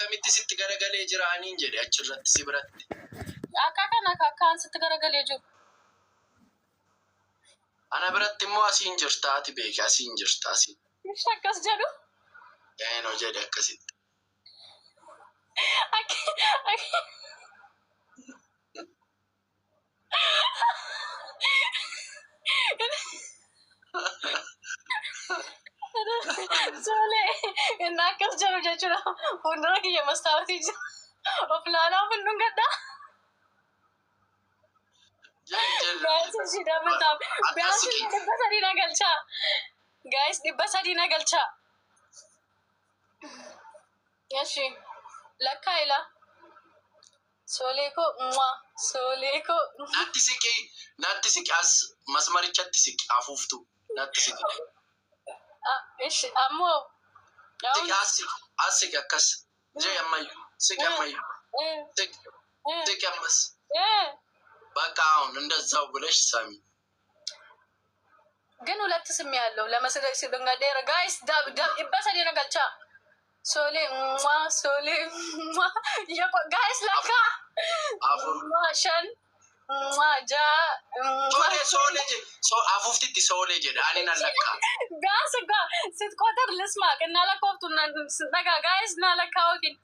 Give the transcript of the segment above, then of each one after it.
akkamitti sitti garagalee jira aniin jedhe achirratti si biratti. Akka kana akkaan sitti garagalee jiru. Ana biratti immoo asiin jirta ati beeki asiin jirta asiin. Akkas jedhu. Eenoo jedhe akkasitti. Solee inni akkas jedhu jechuudha. Fuuldura kiyya mastaawatii jira. Of laalaa funduun gaddaa. Gaayis dhibba sadii na galchaa. Gaayis dhibba sadii na galchaa. Yashi lakkaa ila. Solee koo mwaa. Solee koo. Natti siqi as masmarichatti siqi afuuftu natti siqi. Ishi ammoo. As siqi akkas. Jee ammayyu siqi ammayyu. Siqi ammas. በቃ አሁን እንደዛው ብለሽ ሳሚ ግን ሁለት ስም ያለው ለመስለሽ ሲበንጋዴር ጋይስ ይበሰል ይነገልቻ ሶሌ ማ ሶሌ ማ ጋይስ ለካ ማሸን ማጃ ሶሌ አፉፍቲቲ ሶሌ ጀደ አኔና ለካ ጋስ ጋ ስትቆጥር ልስማ እና ለኮፍቱ ስንጠጋ ጋይስ እና ለካ ወኪን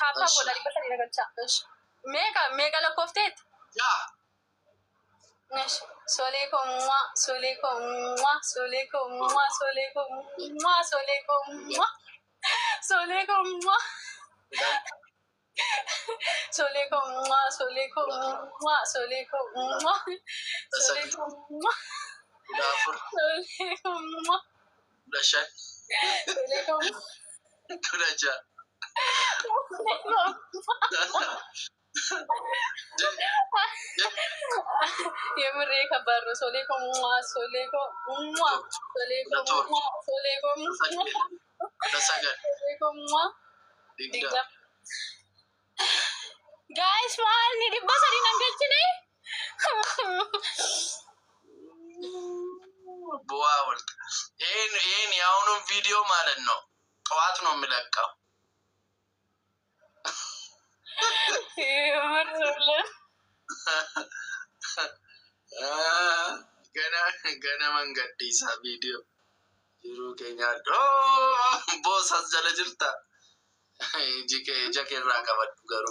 ታታ ወላ ይበሰል ይነገልቻ ሜጋ ለኮፍቴት ያ Soleko moi, soleko moi, soleko moi, soleko moi, soleko moi, soleko moi, soleko moi, soleko moi, soleko moi, soleko moi, soleko moi, Dasha, soleko Kuraja. የምሬ ከባድ ነው። ሶሌኮ ሶሌኮ ሶሌኮ ሶሌኮ ጋይስ ማን ዲባሰሪ ነንገችኔ ቡዋ ወልቅ ይሄን የአሁኑን ቪዲዮ ማለት ነው ጠዋት ነው የሚለቀው። ገና መንገዲሳ ቪዲዮ ጅሩ ኬኛ ቦስ አዘለ ጅርታ ጀኬራ ቀበዱ ገሩ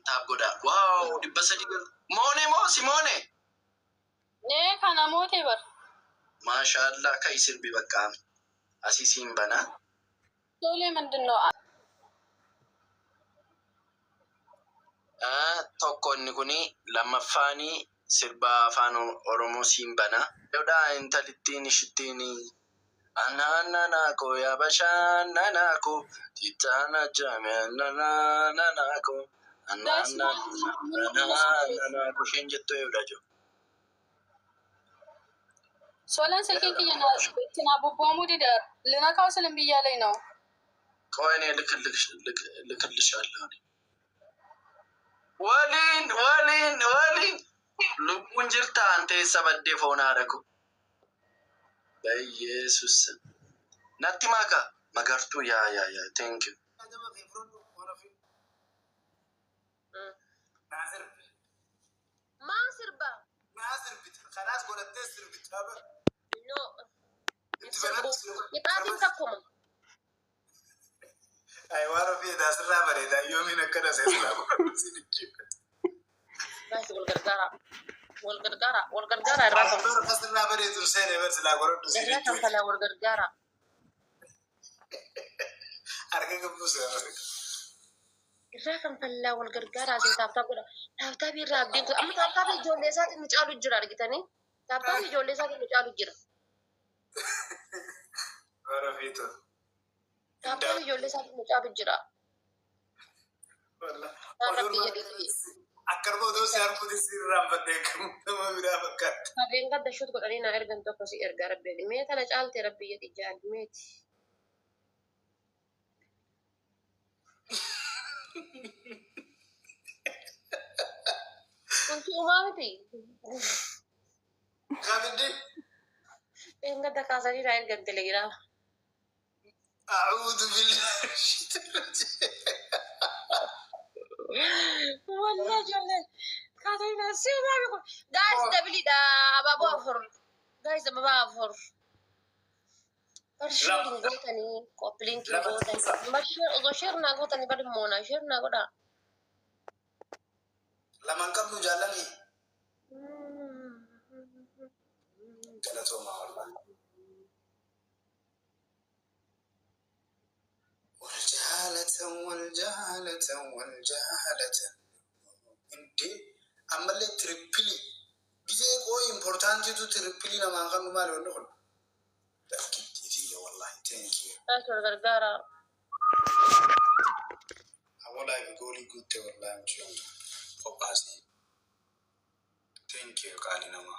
ታጎዳ ዋው ዲበሰዲ ሞኔ ሞ ሲሞኔ ካና ሞቴ በር ማሻአላ ከይስር ቢበቃ አሲሲን በና ሶሌ ምንድን ነው tokko inni kuni lammaffaan sirba afaan oromoo siin bana yoda intalittiin ishittiin ananako yabashananako titana jamenananako ananako shenjetto yoda jo solan silkin kiyana tina bubuamu didar linakaw selim biyalay ነው ቆይኔ ልክልሻለሁ waliin lubbuun jirta ante sabadde foon haadhaku በኢየሱስ natti maka magartuu yaa thank you Masirba خلاص قلت تسرب تابع no يبقى تكم ايوه في ده سرا بريدا يومين كده سيسلا بس والغرغرة الرقم فسرا بريدا سيري بس لا قرد سيري الرقم فلا والغرغرة ارجع بوسه الرقم فلا والغرغرة زي تابتابي رابين اما تابتابي جولي سات نجالو جرا رجتني تابتابي جولي سات نجالو جرا ورفيتو تابتابي جولي سات نجالو جرا والله أكرمه دوس ياركو تسير رامبتكم تما بيدا بكت هذين قد شوت قد علينا إرجع توكسي إرجع ربي ميت أنا جالت ربي يتجال ميت كنت أمامتي كابدي إن قد كاسري رايل قد تلقينا أعوذ بالله والله جل كاترينا سيو ما بيقول جايز دبلي دا بابو أفر جايز بابا أفر برشيرين غوتني كوبلينكي غوتني برشيرنا غوتني برمونا شيرنا غودا لما نقبل جالني جلتهم والله والجهالة انتي أما تريبلي جزء قوي إمبورتانتي تو تريبلي لما نقبل مالي ونقول تفكيتي والله تانكي أشهر غرغارة أولا بيقولي قلت والله مش يوم فباسي تانكي قالي نما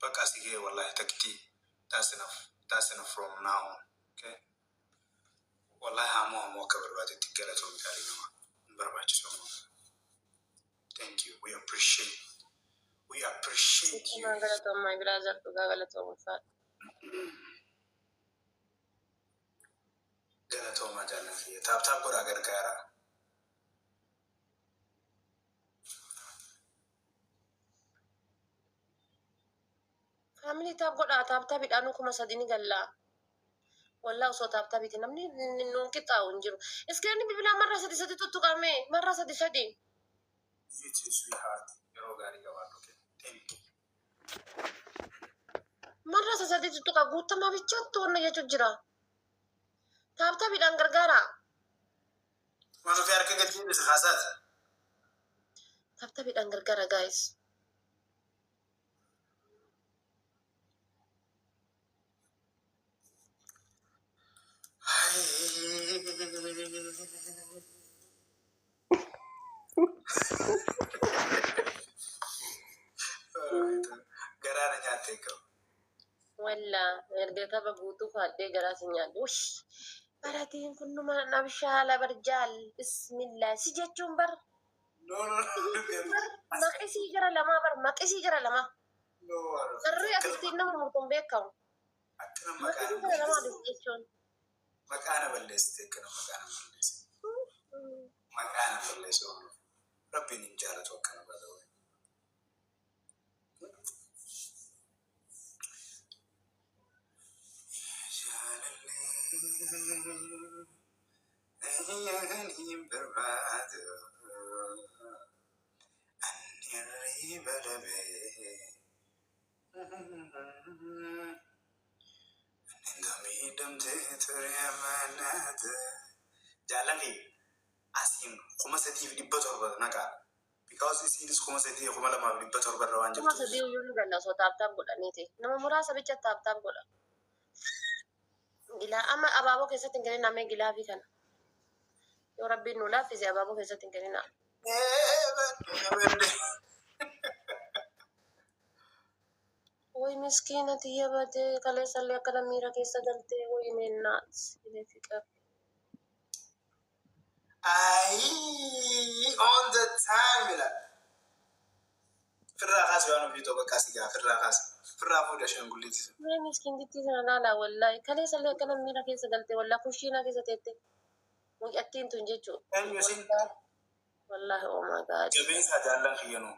بقاسي والله تكتي that's enough from now on okay والله همو كبر بعد تقلتهم قالي نما برباش سوما thank you we appreciate you ما غلطهم ما برازر تقا غلطهم فات قالتهم ما جانا فيه تاب قرا غرغارا family tab goda tab idanu kuma sadini galla والله صوت تابتابي نمني ننقطع ونجرو اسكرني ببلا مرة سدي تتقامي مرة سدي you too sweetheart يرو غاري غوان okay thank you مرة سدي تتقا قوتا ما بيتشات وانا يجرا تابتابي دان غرغارا ما في أركان قد جيبس خاصات تابتابي دان غرغارا guys قرارة جاتيكو ولا يرجع بقوتو فادي جراسنيا وش براتين كنو ما نبشالا برجال بسم الله سجتشون بر no ما كسي جرا لما بر ما كسي جرا لما no سري أتستين نمر مرتون بيكم أكنا ما كسي جرا لما دستيشون مكانا بلست كنا مكانا بلست ربي نجارة وكنا بدوي أهياني برباد أني الريب لبي أني دمتي تريا مناد جالني أسيم كما ستيف دي بطور بدناك because it's كما ستيف كما لما بدي بطور بدروان كما سديو يوني غلا صوت تاب غدا نيتي نما مراسة بيتشا تاب غدا gila ama ababo keessatti hin kennin namee gilaa fi kana yoo rabbiin nu laaffise ababo keessatti hin kennin woy miskiina tiyya bade kaleessallee akkana miira keessa galtee woy neennaat ile fiqar all the time like firra khas yaanu bito bakasi ga firra fuda shanguliti woy miskiintitti sana laala wallahi kaleessallee akkana miira keessa galtee wallaa kushiinaa keessa teette woy attiin tun jechuu yusin wallahi oh my god jabinsa jallan khiyanu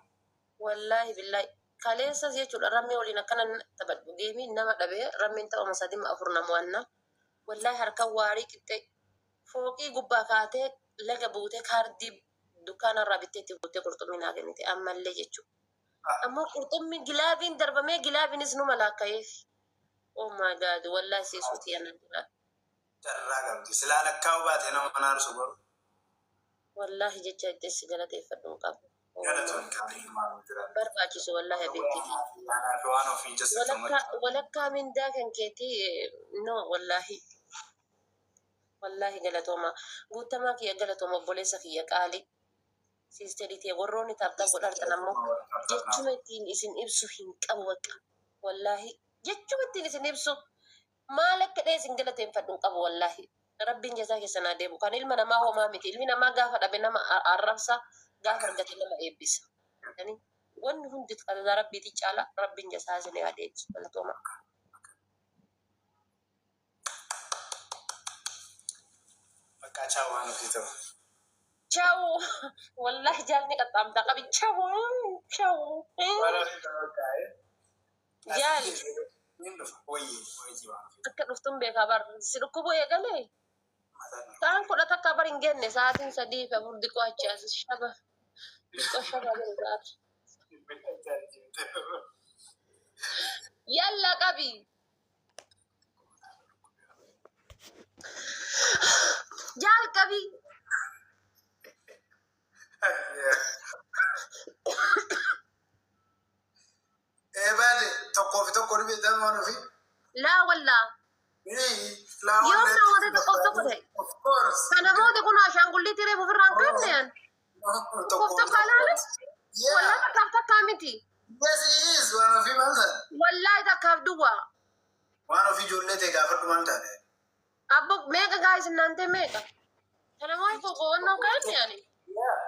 wallahi billahi kaleessas jechuudha rammee waliin akkana taphadhu geemii nama dhabee rammeen ta'uma sadima afur namo'anna wallahi harka waarii qixxe fooqii gubbaa kaatee laga buutee kaardii dukkaanarraa bittee itti buutee qurxummii naa kennite ammallee jechuudha. Ammoo qurxummii gilaabiin darbamee gilaabiinis nu malaakka'eef. Oh my god wallahi siisuuti yanan jira. jarraa qabdi silaa lakkaa'u baate nama manaarsu godhu Wallahi jecha itteessi galateeffadhuun qabu. galatoon qabdi maalu jira Barbaachisu wallahi abeekkiti. anaaf waan ofii jessa walakkaa mindaa kan keetii no wallahi. Wallahi galatooma guutamaa kiyya galatooma obboleessa kiyya qaali siisteditee warroonni taabtaa godhartan ammoo jechuma ittiin isin ibsu hin qabu bakka wallahi jechuma ittiin isin ibsu maal akka dhee isin galateeffadhu qabu wallahi rabbiin jazaa keessan adeemu kan ilma namaa homaa miti ilmi namaa gaafa dhabe nama arrabsa gaafa argate nama eebbisa wanni hundi qadaraa rabbiiti caala rabbiin jazaa isin adeemsu galatooma. Baka cawan gitu. ciao والله جالني قطعم دقبي ciao ciao Mana sih kalau kaya? جال Ini woi jiwa. akka dhuftuun beekaa bar si dhukkubuu eegalee ta'an kudha takka bar hin genne sa'aatiin sadii fi afur diqoo achi as shaba diqoo shaba jiru sa'aati yalla qabi jaal qabi Bade tokko ni bedan mana fi? laa wallaa yoom namoota tokko ta'e Of course. kan namoota kun ashaangulliitii reefu ofirraan kaafneyan tokko alaale wallaa takkaaf takkaa miti Yes, he is one of you, man. wallaahi takkaaf duwwaa One of you, Juliet, take out one time. abbo meeqa gaayis inaante meeqa kana moo qoqqoonnoo kaafneyani Yeah.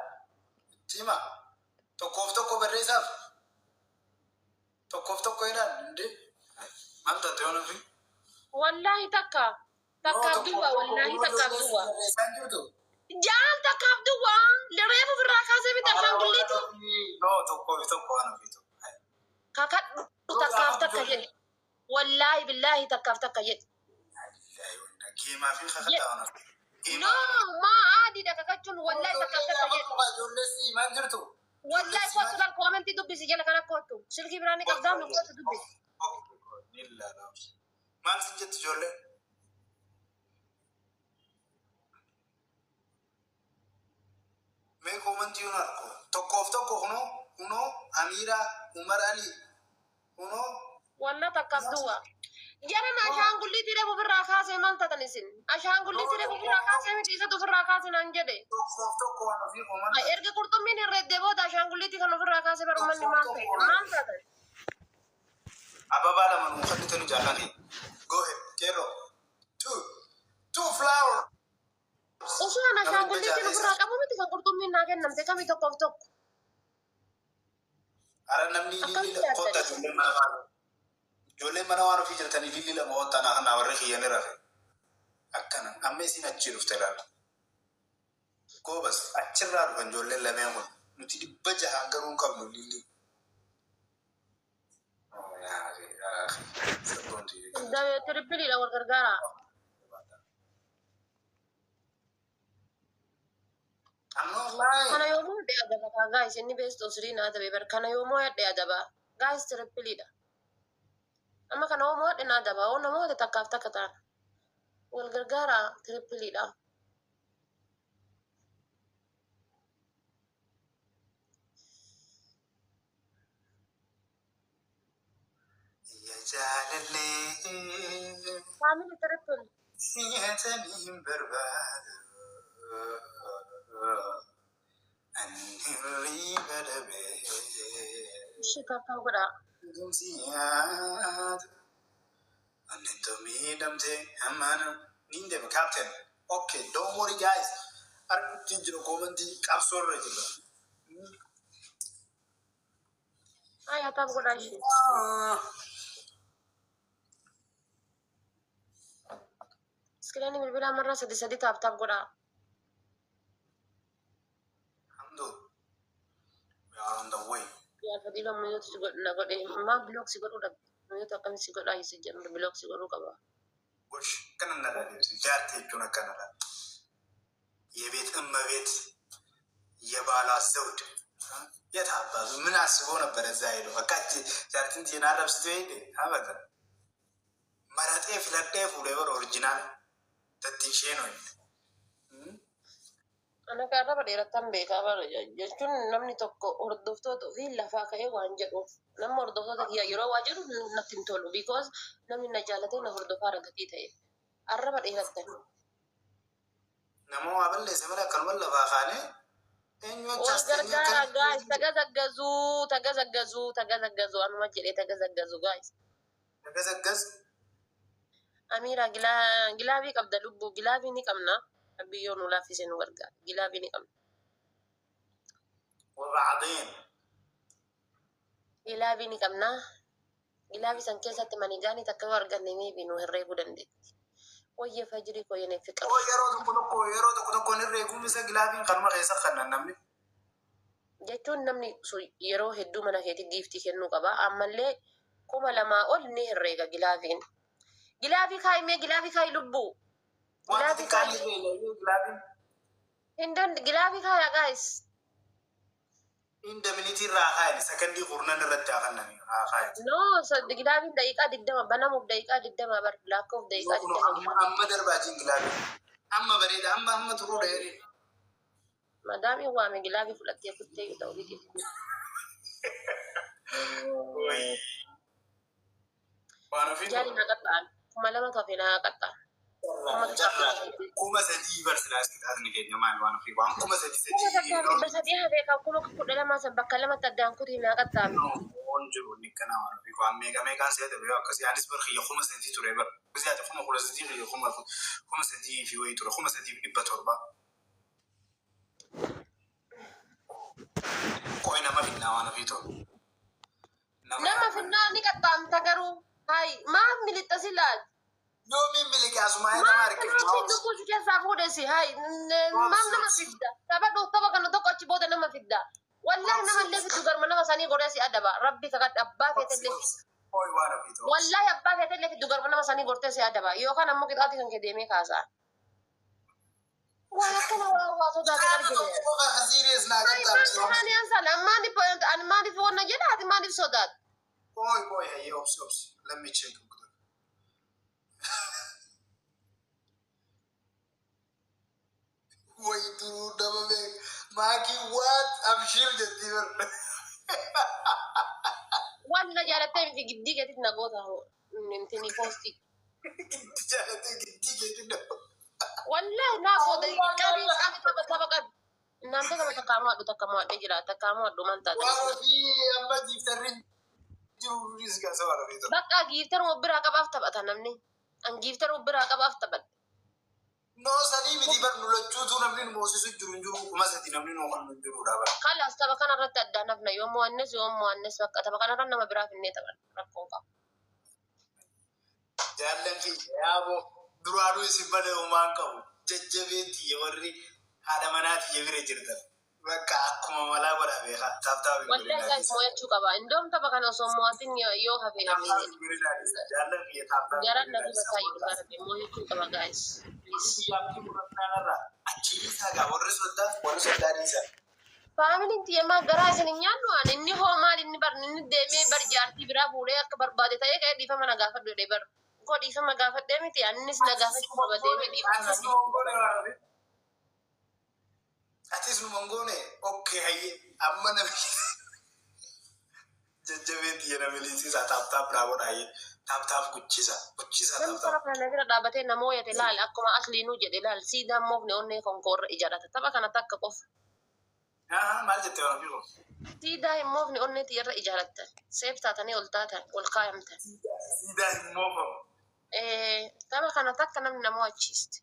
Tima, tokko barreessaaf. Tokko jedhaan inde. Maal taate one of you? wallaahi takkaaf duwwaa wallaahi takkaaf duwwaa Barreessaan jirtu? jaal takkaaf duwwaa reefu ofirraa kaasee miti ashaangulliitii No, tokko one of you. kakadhu takkaaf takka jedhe wallaahi billaahi takkaaf takka jedhe Geemaa fi kakata one of you. no maa aadiidha kakachuun wallaahi takkaaf takka jedhe Ijoollee maal jirtu? wallaahi kottu laal koomentii dubbisi jala kana kottu silkii biraanii qabdaa nu kottu dubbisi Maal si jettu ijoollee? Mee koomentii hun argu. Tokko kunoo Amiira, Umar Ali, kunoo walla takkaaf duwwaa jaran ashaangulliitii reefu ofirraa kaasee maal tatan isin ashaangulliitii reefu ofirraa kaasee miti isatu ofirraa kaase naan jedhe tokko waan ofii koomentii. erga qurxummiin irreeddee booda ashaangulliitii kan ofirraa kaasee bar ummanni maal ta'e maal tatan Ababaa lama nuu kan tanu jaallate. Go ahead, Kero. Two flower. osoo an ashaangulliitiin ofirraa qabu miti kan qurxummiin naa kennamte kami tokkoof tokko Ara namni lili kota ijoolleen mana waan ofii jirtanii lili lama hoottan kana warri kiyyanii rafe. Akkana amma isin achi dhufte laala. Goobas achirraa dhufan ijoolleen lameen kun nuti 600 garuu hin qabnu lili. tirippiliidha wal gargaara kana yoomuu hidhee adaba kaa gaayis inni beestoo sirii naa tabe bar kana yoomuu hidhee adaba gaayis tirippiliidha amma kana yoomuu hidhee naa adaba oo namoota takkaaf takka ta'an wal gargaara tirippiliidha faamili tirippil Sinyataniin barbaadu. Anirrii badabee. ishii kakkan godha Dhumsi nyaata. Annen tomii damtee hammaana. Niin deema captain. Okay, don't worry guys. Argutti jiru koomantii qabsoorra jira. ay hataaf godha ishii iskiriinii bilbilaa marraa sadi taaf godha Hamdu. We are on the way. yaa fadii lamma yoo si godhu na godhe maa bilooksi godhuu dhabe yoo akkam si godhaa hisi jedhu bilooksi godhuu qaba Gosh, kana nala deemsi. Jaartii jechuun akkanadha. የቤት እመቤት የባሏ ዘውድ የት አባቱ ምን አስቦ ነበር እዛ ሄዶ በቃ ጃርቲን ዜና ለብስቶ ሄደ አበቃ መረጤ ፍለዴ ፉሌበር ኦሪጂናል ተትንሼ ነው ana kaarra badheerattan beekaa bara jechuun namni tokko hordoftoota ofii lafaa ka'ee waan jedhuuf nama hordoftoota kiyya yeroo waa jedhu natti hin tolu because namni na jaalatee na hordofaa ragatii ta'e arra badheerattan nama waa balleesse malee akkanuma lafaa kaane wal gargaara gaayis tagazaggazuu anuma jedhee tagazaggazu gaayis ተገዘገዝ amiira gilaabii qabda lubbuu gilaabii ni qabna biyyoon nu laaffise nu gargaara gilaabii ni qabna ወባዕዴን gilaabii ni qabna gilaabii san keessatti manigaanii takka yoo arganne meebii nu herreeguu dandeetti ويا فجري كوين فكر يرو تكون الريكو مثل جلابين خلما غيسا خلنا نمني jechuun namni yeroo hedduu mana keetti giiftii kennuu qaba. Ammallee kuma lamaa ol ni herreega gilaafiin. Gilaafii kaa'imee gilaafii kaa'i lubbuu. Gilaafii kaa'i. Hindan gilaafii kaa'a guys. Inda miniti raakaa sakandii qurnan irratti hafannani raakaa. No, gilaafiin daqiiqaa 20 banamuuf daqiiqaa 20 bar lakkoofsa daqiiqaa 20. Amma darbaatiin gilaafii. Amma bareeda amma turuu dheerii. Madami waame gilaafii fudhattee kuttee yoo ta'u biti. Waan ofii Jaali na qaxxaan. Kuma lama tafee na qaxxaan. Kuma sadii barsiisaa kitaabni keenya maal waan ofii waan kuma sadii. Kuma sadii hafee kan kuma kudha lama san bakka lamatti addaan kutii na qaxxaan. Waan jiru ni kana waan ofii waan meeqaan seeta biyya akkasii anis bar xiyya kuma sadii ture bar. Bisaati kuma kudha sadii xiyya kuma sadii fi wayii ture kuma sadii 700. Koi nama fitnaa waan ofii ta'u. Nama fitnaa ni qaxxaamta garuu. Hai maaf militta silaat. Yoo min miliki asuma ina marke. Maaf dubbu si keessaa fuudhesi hai maaf nama fidda. Tapha kana tokko achi booda nama fidda. Wallahi nama illee fiddu garma nama sanii godhesi adaba. Rabbi kakadha abbaa keetillee. Koi waan ofii ta'u. Wallahi abbaa keetillee fiddu garma nama sanii gorteesi adaba. Yookaan ammoo qixaati kan kee deemee kaasaa. Waa akkana waa sodaatee argine. Serious naa qaxxaamsa. Maaliif wanna jedhaati maaliif sodaat? Koi hey ops. Let me check. Wait to double make Maki what? I'm sure that you are. Wanna jalattee miti giddii keetti nagoota nintini poosti. Jalattee giddii keetti Wallahi nagoota qabii tapha qabi. Namni takka mo'adhee jira takka mo'adhu man taate. Waan fi amma giiftarri jiru riska sababa feetu. Bakka giiftaruma biraa qabaaf taphata namni. An giiftaruma biraa qabaaf taphata. No sanii miti bar nulachuutu namni nu moosisu jiru kuma sadi namni nu kan jiru dhaaba. Kalas tapha kanarratti addaan hafna yoo mo'annes bakka tapha kanarra nama biraa finnee taphan rakkoon qaba. Jaallanni yaaboo duraanuu isin malee homaan qabu jajjabeetti warri haadha manaati bira jirtan bakka akkuma malaa godha beeka taaptaabii. Wallahi guys mo'achuu qaba. Indoom tapha kana osoo mo'atin yoo hafee hafee. Jaallanni taaptaabii. Jaran nabi basaayuu garbe mo'achuu qaba guys. Faamiliin xiyyeemaa garaa isin hin nyaannu waan inni hoo maal inni bar inni deemee bar jaartii biraa fuudhee akka barbaade ta'ee ka'ee dhiifama na gaafadhu jedhee bar koo dhiifama gaafadhee miti annis na gaafachuu qaba deemee dhiifama. Atis nu mangoone okay hayyee amma namni jajjabeetti jedha miliisisaa taaptaap raawwadha hayyee. Taap guchisa. Namni tapha kana bira dhaabatee nama hooyate laal akkuma asliinuu jedhe laal siidaan moofne onnee konkoorra ijaarrata tapha kana takka qofa. Maal jettee waan ofii Siidaa hin moofne onnee xiyyaarra ijaarrattan seef taatanii ol taatan ol kaayamtan. Siidaa hin moofamu. Tapha kana takka namni nama ho'achiiste.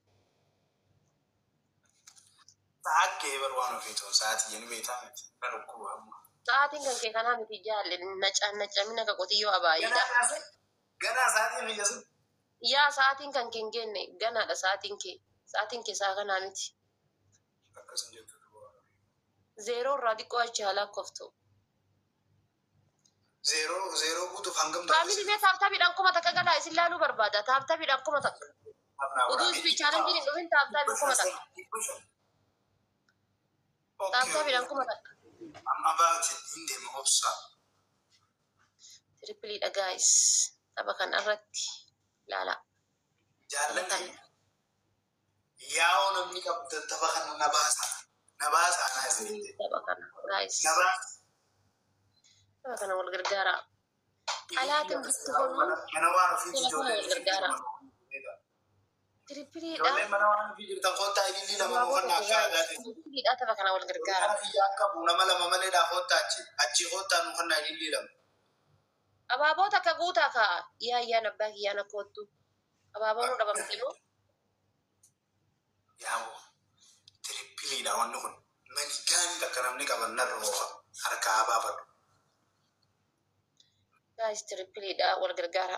Sa'aakkee bar waan ofii ta'u sa'aatii jenni beektaa miti. Dhalukkuu amma. Sa'aatiin kan kee kanaa miti jaalle nacamina ka qotiyyoo abaayiidha. Ganaa sa'aatiin biyya sun. Yaa sa'aatiin kan kee hin genne ganaadha sa'aatiin kee. Sa'aatiin kee saa kanaa miti. Akkasuma jettu. Zeeroo irraa xiqqoo achi haa lakkooftu. Zeeroo guutuuf hangam ta'a. Faamilii mee taaptaapiidhaan kuma takka galaa isin laaluu barbaada. Taaptaapiidhaan kuma takka. Utuu ispii chaalenjiin hin dhufin taaptaapiin kuma takka. Taaptaapiidhaan kuma takka. Amma baati hin deema obsaa. Tirippiliidha gaayis. Tapha kana irratti laala. Jaalladhi. Yaa'oo namni qabu tapha kana na baasa. Nabaasa anaa isin. Tapha kana guys. Nabaasa. Tapha kana wal gargaara. Alaatiin bitti honnu. Mana waan ofii ijoollee wal gargaara. Tirippiliidha. Ijoollee mana waan ofii jirtan koottaa ilillii lama mo'annaa akka aadaati. Tirippiliidha tapha kana wal gargaara. Kana fiyyaan qabu nama lama maleedhaa koottaa achi koottaa mo'annaa ilillii lama. Abaaboota akka guutaa ka'a. Yaayyaan abbaa kiyyaan akka hoottu. Abaaboon nu dhabamte moo? Yaa'oo. Tirippiliidha wanni kun. Mani gaanii akka namni qaban narra oofa. Harkaa baafadhu. Guys, tirippiliidha wal gargaara.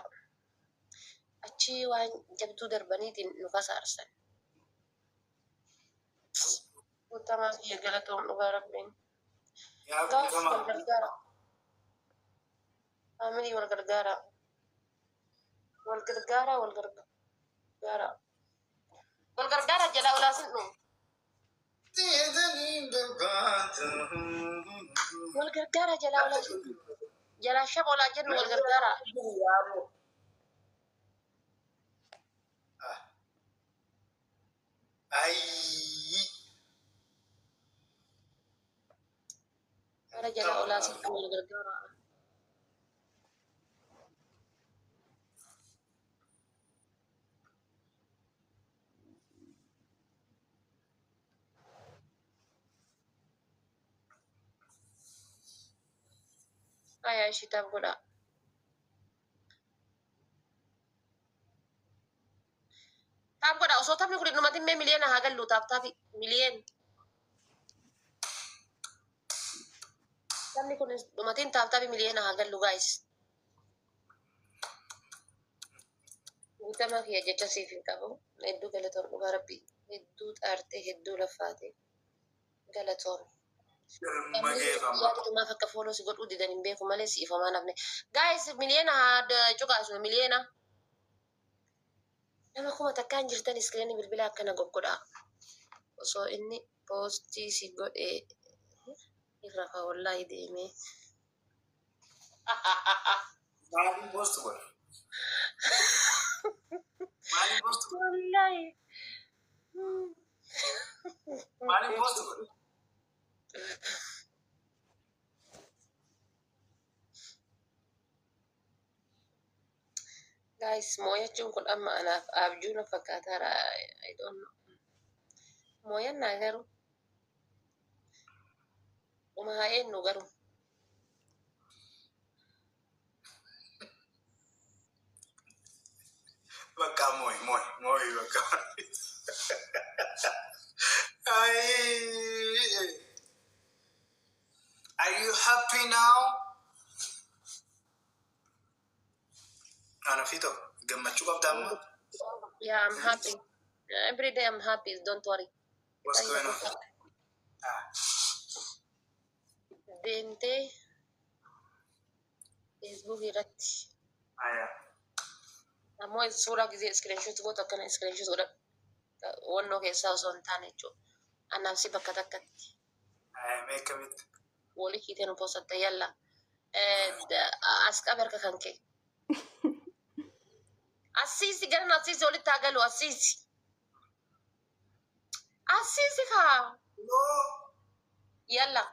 Achi waan jabduu darbaniitiin nu kasaarsan. Guutamaa kiyya galatoom dhugaa rabbiin. Yaa Gaaf wal guutamaa. gargaara. Faamilii wal gargaara. Wal gargaara wal gargaara. Wal gargaara jalaa olaasin dhumu. Wal gargaara jalaa olaasin dhumu. Jalaa shaba olaa jennu wal gargaara. Ayyi. Gara jalaa olaasin dhumu wal gargaara. Ayaa ishitaaf godha. Taaf godha osoo taphni kun dhumatin mee miliyoona haa gallu taaf taafi miliyoon. Taphni kun dhumatin taaf taafi miliyoona haa gallu guys. Guutamaa kiyya jecha siif hin qabu. Hedduu galatoon dhugaa rabbii. Hedduu xaartee hedduu laffaatee galatoon. Yaadatumaaf akka fooloo si godhuu didan hin beeku malee si ifamaa nafne. Guys miliyoona haa cuqaasu miliyoona. Nama kuma takkaan jirtan iskiriinii bilbila akkana goggodhaa. Osoo inni poostii si godhee irra kaa wallaahi deemee. Maaliin poostu godha? Maaliin poostu godha? Wallaahi. Maaliin poostu godha? Guys, mooyachuun kun amma anaaf abjuu na fakkaataara. I don't know. Mooyan naa garuu. Uma haa eenyu garuu. Bakka mooyi bakka. Ayyi. Are you happy now? Ana fito gammachuu qabda amma. Yeah, I'm happy. Every day I'm happy. Don't worry. What's going on? Deemtee Facebook irratti. Aya. Ammoo suuraa gisee screenshot gootu akkana screenshot godha. Wannoo keessaa osoo hin taane jechuudha. Annaabsi bakka takkatti. Aya meeqamitti? Walii kiitee nu poosatte yalla. As qabe harka kan kee. Asiisi garan asiisi walitti haa galu asiisi. Asiisi faa. No. Yalla.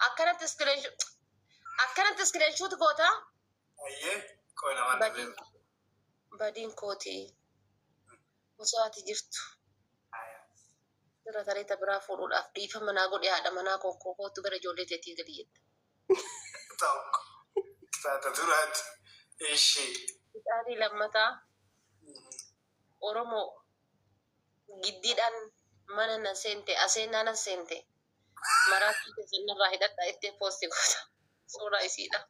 Akkanatti screenshot goota. Ayyee qoy namaan dhabeef. Badiin kootii. Osoo ati jirtu. Aya. Dura tareeta biraa fuudhuudhaaf dhiifa manaa godhe haadha manaa kokkootu gara ijoollee teetii gadi jette. Tokko. Taata duraati. Ishee. Ixaadii lammataa Oromoo giddiidhaan mana na seente aseenaa na seente maraattii keessanirraa hidhadha ittee poosti goota. Suuraa isiidha.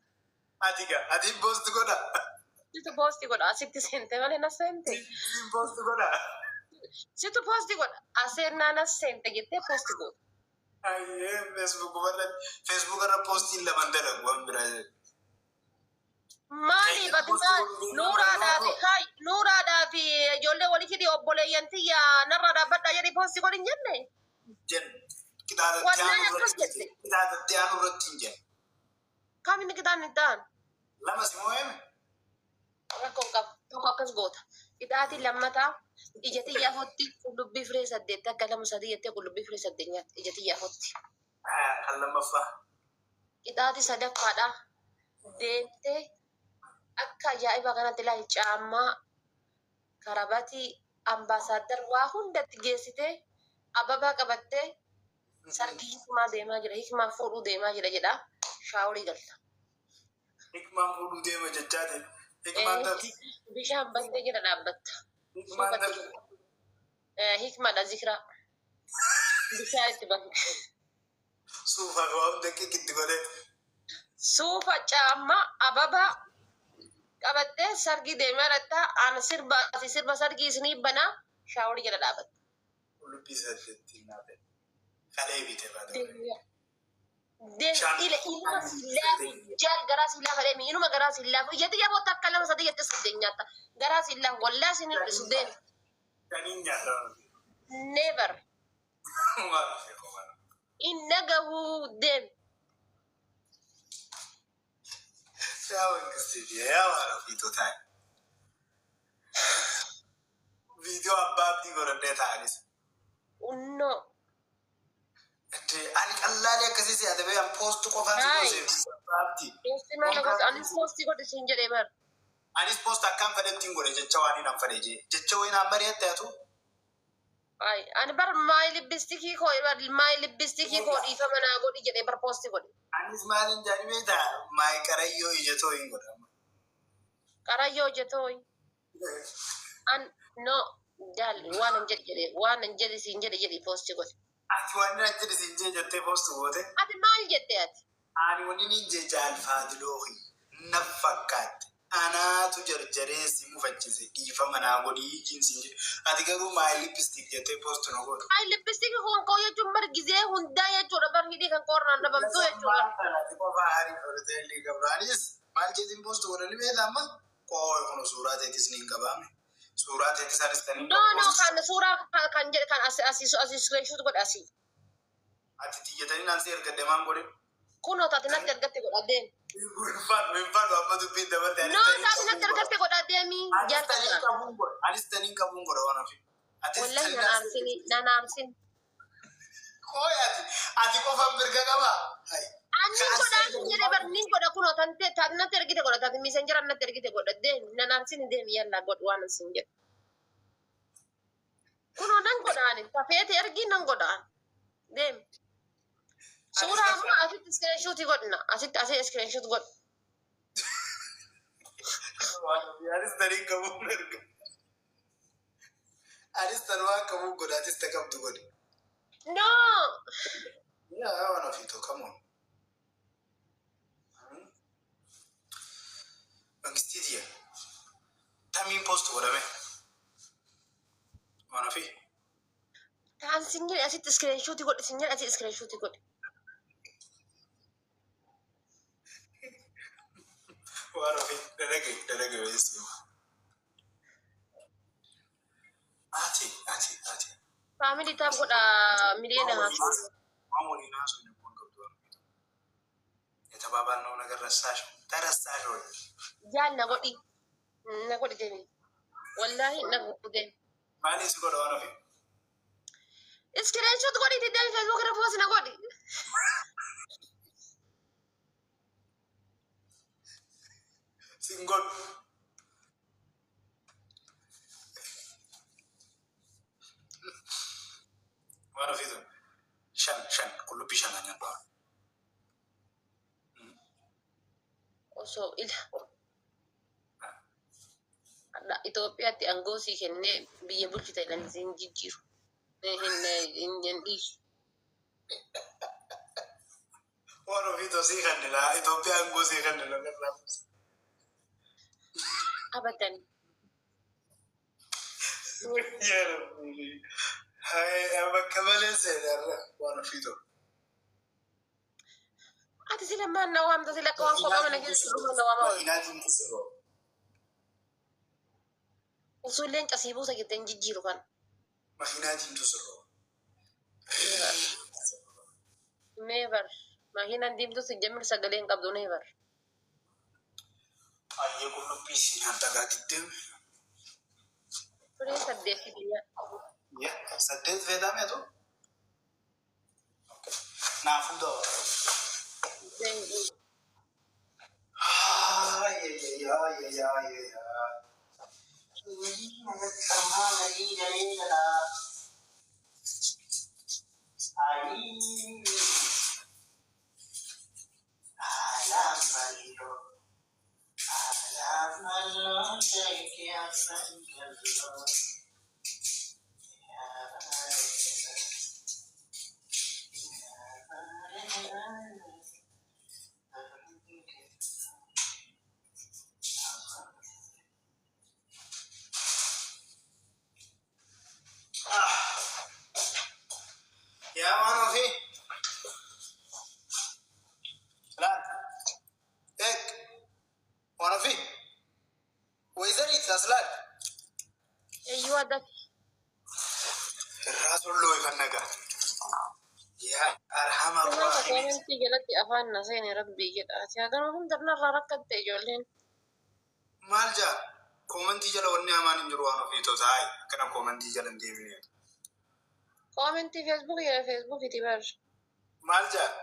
Ati poostu godha. Situ poosti godha asitti seente malee na seente. Siin poostu godha. Situ poosti godha aseenaa na seente jettee poosti goota. Ayyee Facebook irra poostiin lamaan dalagu waan biraa jedhu. Maali baduudhaan nuuraadhaa fi ijoollee walii hidhii obboleeyyan tiyya narraa dhaabbadhaa jedhee poosti godhin jenne. Jennu. Wallaan akkas jette. Kitaabatti aanu irratti hin jennu. Kam inni kitaan hin ta'an? Lama si moo'eme. Rakkoon qabu tokko akkas goota. Hidhaatii lammataa ija tiyyaa fotti qullubbii firee 8 akka 2 jettee qullubbii firee 8 nyaatti ija tiyyaa fotti. Kan lammaffaa. Hidhaatii sadaffaadha. Deemtee akka ajaa'iba kanatti ilaali caammaa karabatii ambaasaaddar waa hundatti geessitee ababaa qabattee sargii hikmaa deemaa jira hikmaa fuudhuu deemaa jira jedha shaaworii galta. Hikmaan fuudhuu deema jechaatiin. Hikmaan taati. Bishaan battee jira dhaabbatta. Hikmaan taati. Hikmaadha zikiraa. Bishaan itti batte. Suufa waan daqiiqitti godhee. Suufa caammaa ababaa qabattee sargii deemaa irratti aan sirba sargii isinii banaa shaawrii jala dhaabatte. Qullubbii saddeetti naafe. Kalee bitee baate. Ilma silaafi jaal garaa silaa fadhee inuma garaa silaa ijatti yaa boota akka lama sadii jette sadeen nyaata garaa silaa wallaa isin hir'isu deemu. Kaniin nyaata. Never. Inna gahuu deemu. Yaa wangeessi yaa waan ofiitu taa'e. Viidiyoo abbaa abdii godhadhee taa'anis. Unno. Ani qal'aalee akkasii si'ate beekan poostu qofaan si goosee abbaa abdii. Anis poostii godhe siin jedhee bar. Anis poost akkaan fedhettiin godhe jecha waan hin fedhe jee jecha waan hin mari'atte atu. Ani bar maayi libbistikii koo dhiifama naa godhi jedhee bar poostii godhe. Anis maalin jaani beektaa maayi qarayyoo ijatoo hin godhamu. Qarayyoo ijatoo an no jaal waan hin jedhe siin jedhe poostii godhe. Ati waan hin jedhe siin jee jettee poostu goote. Ati maal jette ati? Ani wanni ni je jaal faadiloohi na fakkaatte. Anaatu jarjaree si mufachiise dhiifama naa godhi jinsiin jedhe. Ati garuu maayi lippistik jettee poostu na godhu. Maayi lippistik kun koo jechuun bar gizee hundaa jechuudha bar hidhii kan koornaan dhabamtu jechuudha. Ati qofaa harii fudhatee illee gabraanis maal jeetiin poostu godhani beektaa amma koo kun suuraa teetis ni hin qabaame. Suuraa teetis anis kan hin qabu. No kan suuraa kan jedhe kan asii screenshot godhe asii. Ati xiyyatanii naan si ergadde maan godhe. Kunoo taati natti ergatte godhadeen. Minfaadhu amma dubbiin dabalte. No taati natti ergatte godhadeemi. Anis taniin qabuun godha waan ofi. Wallahi nanaamsin. Kooy ati qofaan mirga qaba. Annin godhaan jedhe bar nin godha kunoo taati natti ergite godha taati misenjera natti ergite godhadeen nanaamsin deemi yalla godhu waan isin jedhe. Kunoo nan godhaani tafeete ergi nan godhaan deemi. Suuraa amma asitti screenshot godhna asitti asii screenshot godhu. Anis taniin qabuun mirga. Anis tan waan qabuun godha atis ta qabdu godhe. No. Yaa waan ofiitu kamuun. Mangistiitiya. Tamiin poostu godhame. Waan ofii. Taan sin jedhe asitti screenshot godhe sin jedhe asii screenshot godhe. Waan ofii dalage weessu. Ati. Family taaf godha miliyoona haasuu. Waan waliin haasuu hin kun qabdu waan ofiitu. Yatabaabaan ነገር ረሳሽ ተረሳሽ ወይ jaal na godhi deemi. Wallahi na godhi deemi. maalis godha waan ofii. Screenshot godhi deemi Facebook irra post na godhi. Single. What of it? Shan, kulupi shan nanya ba. Osoo Itoophiyaatti aangoo sii kennee biyya bulchita jedhanii siin jijjiiru. Hin dhiisu. What of it? Sii kannela Itoophiyaa aangoo sii kannela garraa. Abadan. Hai, ama kamale sedarra waan ofiitu. Ati sila mana waamta sila kawaan kophaa mana keessa mana waamaa. Inaatiin tusiroo. Osoo illee casii buusa jettee jijjiiru kan. Mahinaatiin tusiroo. Never. Mahinaan diimtuu si jamir sagalee hin qabdu never. Ayyee qullubbii si nyaata gaatittee. Firee saddeetti biyya. Ya, saddeet veedame tu. Naafuu da'oo. يا مانو في لا هيك وانا في ويزري تسلال ايوه ده الراس اللي يفنقا يا ارحم ما الراحمين تقوم انت جلتي افان نسين ربي كده يا كانوا هم درنا ركضت تجولين مالجا كومنتي جلا وني امان نجرو انا في توزاي كنا كومنتي جلا نديمني قوم انت فيسبوك يا فيسبوك تبار مالجا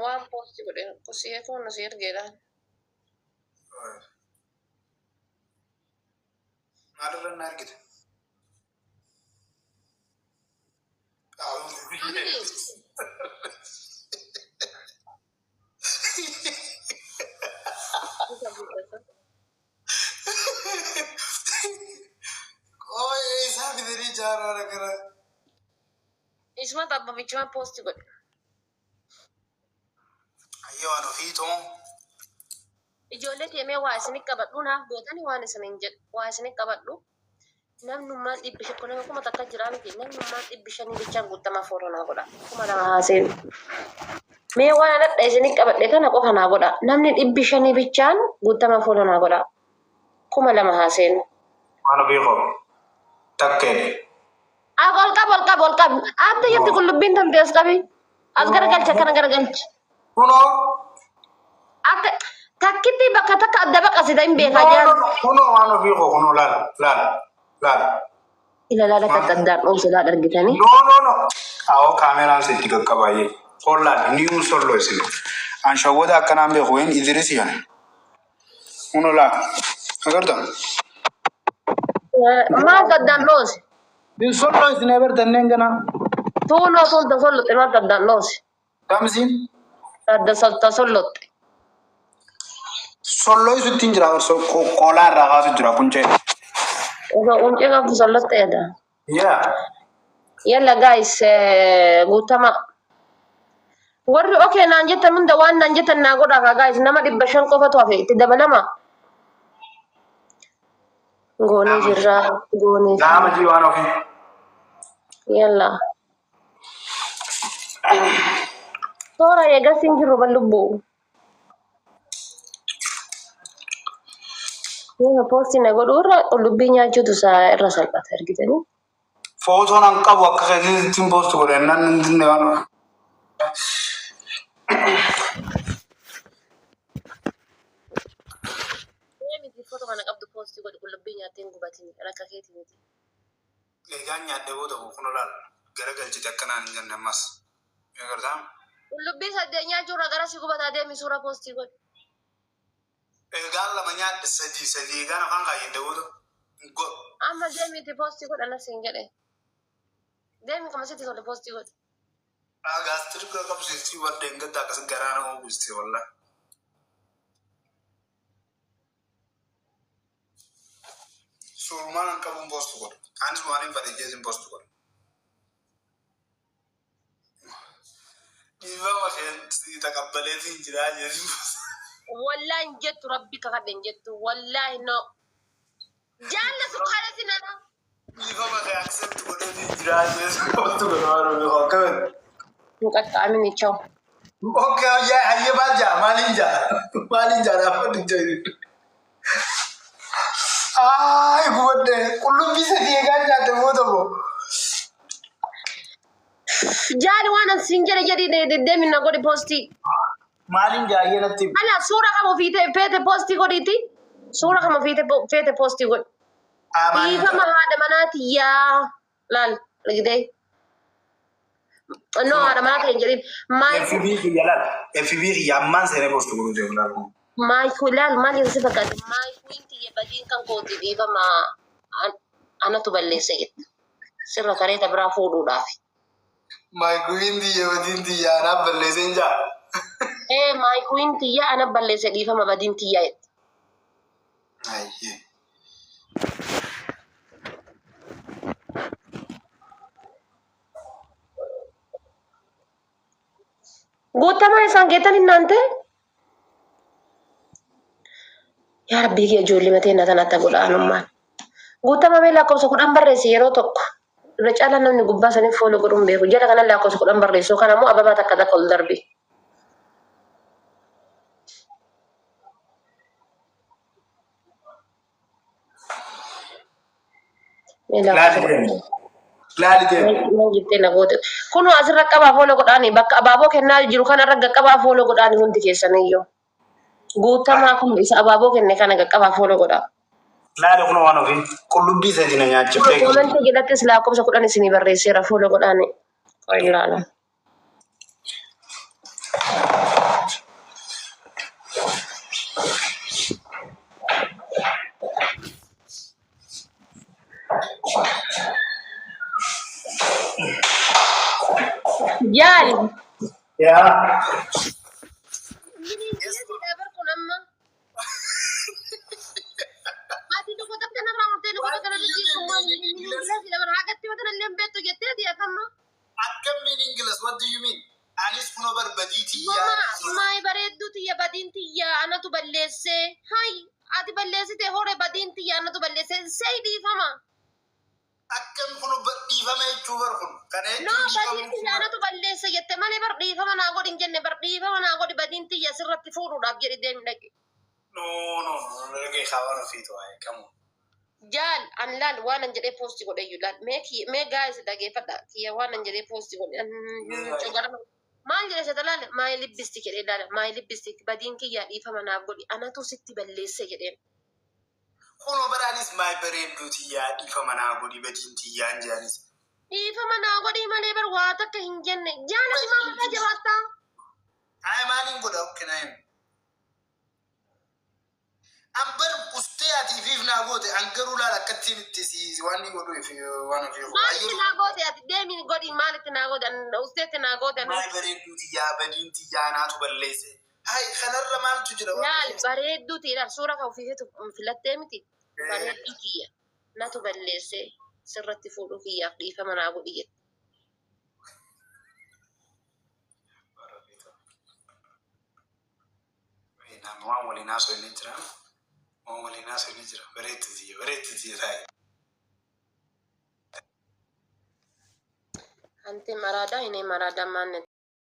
وان بوست كده كسيه كون نسير كده مالر نارجد اعوذ بالله اوه ايسا بدري جارو ركنا اسمه طب بيجوا بوست كده ايوه انا في تو ijoollee deemee waa isiniif qabadhu naaf gootanii waan isiniin jedhu waa isiniif qabadhu namnummaan dhibbi shakku nama kuma takka jiraa miti namnummaan dhibbi shanii bichaan guuttamaa fooloo naa godha kuma lama haaseen mee waan anadha isiniif qabadhe kana qofa naa godha namni dhibbi shanii bichaan guuttamaa fooloo naa godha kuma lama haaseen. انا في خو تكل Ol qab adda jirti qullubbiin tamte as qabi as garagalcha kana garagalcha كنو akka takkitti bakka takka adda baqasita hin beekaa jiran. كنو انا في خو كنو لا لا لا Ilaala takka addaan dhoomsadaa argitanii. No. Awo kameraan sitti qaqqabaayee. Hollaan niiwun sollo isin. An shawwata akkanaan beeku ween Idris yan. Kuno laa. Agarta. Maal addaan dhoose? Din sollo isin agartanneen gana. Tuunoo tolta sollotte maal addaan dhoose? Tamsin. Adda salta sollotte. Sollo isutti hin jira. Qoolaa irraa kaasu jira kuncee. Osoo quncee qabdu sollotte jedha. Yaa. Yalla guys guutama. Warri okay naan jettan hunda waan naan jettan naa godhaa guys nama 500 qofatu hafe itti dabalama. Goonee jirra goonee. Nama jiwaan ofii. Yalla. Toora eegas hin jirru ballubbuu. Nama poosti na godhu irra qullubbii nyaachuutu isaa irra salphata argitanii. Footoon an qabu akka keessatti hin boostu godhan nan hin waan. Miti foto kana qabdu poosti godhu qullubbii nyaattee hin gubatin rakka keetii miti. Eegaan nyaadhee booda kuno laal garagalchite akkanaan hin jenne ammas. Agartaa? Qullubbii saddeet nyaachuurra gara si gubataa deemi suura poostii godhu. Eegaan lama nyaadhe sadii eegaan afaan kaayyadde booda. Amma deemiti poostii godha na siin jedhe. Deemi kama sitti tole poostii godhu. Gaastiri qabsiistii wadda hin gadda akkas garaa nama uwwiste wallaa. Suurmaan an qabuun poostu godhu. Anis maaliin fadhe jeesin poostu godhu. Dhiifama kee taqabbaleetiin jiraa jeesin poostu. Wallahi hin jettu rabbi kakadhe hin jettu wallahi no. Jaalla sukkaara sinana. Dhiifama kee accept godheetiin jiraa jeesin poostu godhu waan oolu akkamitti. Muqaqqaamin ichoo. Okay, yeah, hayyee maal jaa maaliin jaa dhaabbattu jeesin. Ay, gubadde qullubbii sadii eegaan nyaatte booda moo. Jaali waan an siin jedhe jedhi deemi na godhi poostii. Maaliin jaayyee natti. Ala suura kama feete poostii godhiiti. Suura kama feete poostii godhi. Dhiifama haadha manaatiyyaa. Laal argitee. No haadha manaati hin jedhin. FB kiyya laal. FB kiyya ammaan seenee poostu godhuu deemu laal. Maayiku laal maal irra si fakkaate maayiku inti badiin kan kooti dhiifama anatu balleessa jette. Sirra kareeta biraa fuudhuudhaaf. Maayiku inti badiin tiyya anaaf balleessee hin jaa. Maayiku inti ana balleessa dhiifama badiin tiyyaa jette. Hayyee. Guutamaa isaan geettan hinnaan ta'e. Yaa rabbii kee ijoollee matee na tanatti godhaanummaan. Guutama mee lakkoofsa 10 barreessi yeroo tokko. Irra namni gubbaa sanii fooloo godhuun beeku. Jala kana lakkoofsa 10 barreessu. Kana immoo ababaa takka takka ol darbi. Laali deemu. Jettee na goote. Kun asirra qabaa fooloo godhaani. Bakka abaaboo kennaa jiru kanarra qaqqabaa fooloo godhaani hundi keessaniyyuu. Guutamaa kun isa abaaboo kenne kana qaqqabaa fooloo godhaa. Laali kun waan ofii qullubbii sadii na nyaachiftee. Koomenti jedhattis lakkoofsa 10 isinii barreesseera fooloo godhaani. Qoy ilaala. Yaali. Yaa. Akkamiin Ingiliz? What do you mean? Anis kun barbadiitiyyaa. Maay bareedduutiyya badiintiyyaa anatu balleessee. Hay ati balleessite hore badiintiyyaa anatu balleessee. Sei dhiifama. Akkam kun dhiifama jechuu bar kun. Kana No badiintiyyaa anatu balleesse jette malee bar dhiifama naa godhin jenne bar dhiifama naa godhi badiintiyyaa sirratti fuudhuudhaaf jedhi deemi dhaqe. No, lagi kawan ofii waa'ee kamu. Jaal an laal waan an jedhee poostii godhe iyyuu laal mee gaa'is dhageeffadha kiyya waan an jedhee poostii godhe maal jedhe isa talaale maay libbisti jedhee laala maay libbisti badiin kiyyaa dhiifama naaf godhi anatu sitti balleesse jedheen. Kuno baraanis maay bareedduutiyyaa dhiifama naa godhi badiintiyyaa jaanis. Dhiifama naa godhi malee bar waa takka hin jenne jaalas maal jabaattaa. Ay maaliin godha ukkinaayin. Ambar ustee ati fiif naa goote angaruu laala akkattiin itti si waan inni godhu waan ofii. Maalitti naa goote ati deemi godhi maalitti naa goote usteetti naa goote. Maay bareedduutiyyaa badiintiyyaa naatu balleesse. Hay kanarra maaltu jira? Laal bareedduutiidha suura kan ofiisetu filattee miti bareedduutiyya natu balleesse sirratti fuudhuu kiyyaaf dhiifama naa godhi jette. Waan waliin haasoo inni jira. Waan waliin haasoo inni jira. Bareedduu taa'e. Ante marada ini marada mana